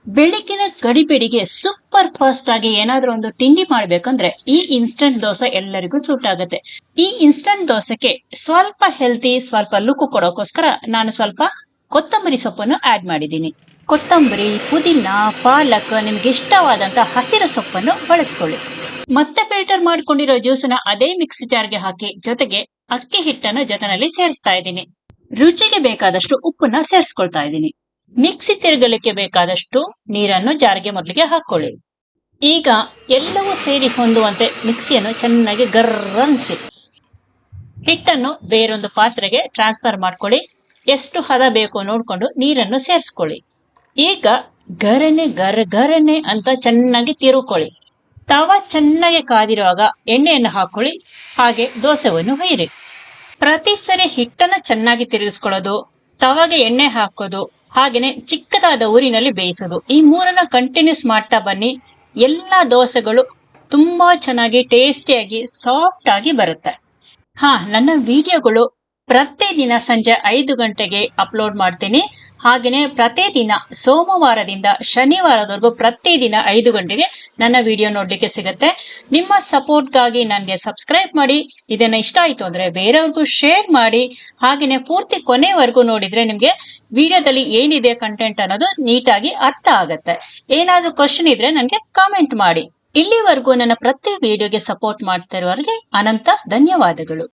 ಬೆಳಗಿನ ಗಡಿಬಿಡಿಗೆ super fast ಆಗಿ ಏನಾದ್ರೂ ಒಂದು ತಿಂಡಿ ಮಾಡ್ಬೇಕಂದ್ರೆ ಈ ಇನ್ಸ್ಟಂಟ್ ದೋಸೆ ಎಲ್ಲರಿಗೂ ಸೂಟ್ ಆಗುತ್ತೆ. ಈ ಇನ್ಸ್ಟಂಟ್ ದೋಸೆಗೆ ಸ್ವಲ್ಪ ಹೆಲ್ತಿ ಸ್ವಲ್ಪ ಲುಕ್ ಕೊಡೋಕೋಸ್ಕರ ನಾನು ಸ್ವಲ್ಪ ಕೊತ್ತಂಬರಿ ಸೊಪ್ಪನ್ನು ಆಡ್ ಮಾಡಿದ್ದೀನಿ. ಕೊತ್ತಂಬರಿ, ಪುದೀನ, ಪಾಲಕ್ ನಿಮ್ಗೆ ಇಷ್ಟವಾದಂತ ಹಸಿರು ಸೊಪ್ಪನ್ನು ಬಳಸ್ಕೊಳ್ಳಿ. ಮತ್ತೆ ಫಿಲ್ಟರ್ ಮಾಡ್ಕೊಂಡಿರೋ ಜ್ಯೂಸನ್ನ ಅದೇ ಮಿಕ್ಸಿ ಜಾರ್ಗೆ ಹಾಕಿ ಜೊತೆಗೆ ಅಕ್ಕಿ ಹಿಟ್ಟನ್ನು ಜೊತೆನಲ್ಲಿ ಸೇರಿಸ್ತಾ ಇದ್ದೀನಿ. ರುಚಿಗೆ ಬೇಕಾದಷ್ಟು ಉಪ್ಪನ್ನ ಸೇರಿಸ್ಕೊಳ್ತಾ ಇದ್ದೀನಿ. ಮಿಕ್ಸಿ ತಿರುಗಲಿಕ್ಕೆ ಬೇಕಾದಷ್ಟು ನೀರನ್ನು ಜಾರಿಗೆ ಮೊದಲಿಗೆ ಹಾಕೊಳ್ಳಿ. ಈಗ ಎಲ್ಲವೂ ಸೇರಿ ಹೊಂದುವಂತೆ ಮಿಕ್ಸಿಯನ್ನು ಚೆನ್ನಾಗಿ ಗರ್ರನ್ಸಿ ಹಿಟ್ಟನ್ನು ಬೇರೊಂದು ಪಾತ್ರೆಗೆ ಟ್ರಾನ್ಸ್ಫರ್ ಮಾಡ್ಕೊಳ್ಳಿ. ಎಷ್ಟು ಹದ ಬೇಕು ನೋಡ್ಕೊಂಡು ನೀರನ್ನು ಸೇರಿಸ್ಕೊಳ್ಳಿ. ಈಗ ಗರನೆ ಅಂತ ಚೆನ್ನಾಗಿ ತಿರುಕೊಳ್ಳಿ. ತವ ಚೆನ್ನಾಗಿ ಕಾದಿರುವಾಗ ಎಣ್ಣೆಯನ್ನು ಹಾಕೊಳ್ಳಿ. ಹಾಗೆ ದೋಸೆಯನ್ನು ಹುಯ್ಯಿರಿ. ಪ್ರತಿ ಸರಿ ಹಿಟ್ಟನ್ನು ಚೆನ್ನಾಗಿ ತಿರುಗಿಸ್ಕೊಳ್ಳೋದು, ತವಾಗೆ ಎಣ್ಣೆ ಹಾಕೋದು, ಹಾಗೇನೆ ಚಿಕ್ಕದಾದ ಊರಿನಲ್ಲಿ ಬೇಯಿಸೋದು, ಈ ಮೂರನ್ನ ಕಂಟಿನ್ಯೂಸ್ ಮಾಡ್ತಾ ಬನ್ನಿ. ಎಲ್ಲಾ ದೋಸೆಗಳು ತುಂಬಾ ಚೆನ್ನಾಗಿ ಟೇಸ್ಟಿಯಾಗಿ ಸಾಫ್ಟ್ ಆಗಿ ಬರುತ್ತೆ. ನನ್ನ ವಿಡಿಯೋಗಳು ಪ್ರತಿದಿನ ಸಂಜೆ 5 ಗಂಟೆಗೆ ಅಪ್ಲೋಡ್ ಮಾಡ್ತೀನಿ. ಹಾಗೇನೆ ಪ್ರತಿದಿನ ಸೋಮವಾರದಿಂದ ಶನಿವಾರದವರೆಗೂ ಪ್ರತಿದಿನ 5 ಗಂಟೆಗೆ ನನ್ನ ವಿಡಿಯೋ ನೋಡ್ಲಿಕ್ಕೆ ಸಿಗುತ್ತೆ. ನಿಮ್ಮ ಸಪೋರ್ಟ್ಗಾಗಿ ನನಗೆ ಸಬ್ಸ್ಕ್ರೈಬ್ ಮಾಡಿ. ಇದನ್ನ ಇಷ್ಟ ಆಯ್ತು ಅಂದ್ರೆ ಬೇರೆಯವ್ರಿಗೂ ಶೇರ್ ಮಾಡಿ. ಹಾಗೇನೆ ಪೂರ್ತಿ ಕೊನೆವರೆಗೂ ನೋಡಿದ್ರೆ ನಿಮ್ಗೆ ವಿಡಿಯೋದಲ್ಲಿ ಏನಿದೆ ಕಂಟೆಂಟ್ ಅನ್ನೋದು ನೀಟಾಗಿ ಅರ್ಥ ಆಗತ್ತೆ. ಏನಾದ್ರೂ ಕ್ವಶನ್ ಇದ್ರೆ ನನಗೆ ಕಾಮೆಂಟ್ ಮಾಡಿ. ಇಲ್ಲಿವರೆಗೂ ನನ್ನ ಪ್ರತಿ ವಿಡಿಯೋಗೆ ಸಪೋರ್ಟ್ ಮಾಡ್ತಾ ಇರೋರಿಗೆ ಅನಂತ ಧನ್ಯವಾದಗಳು.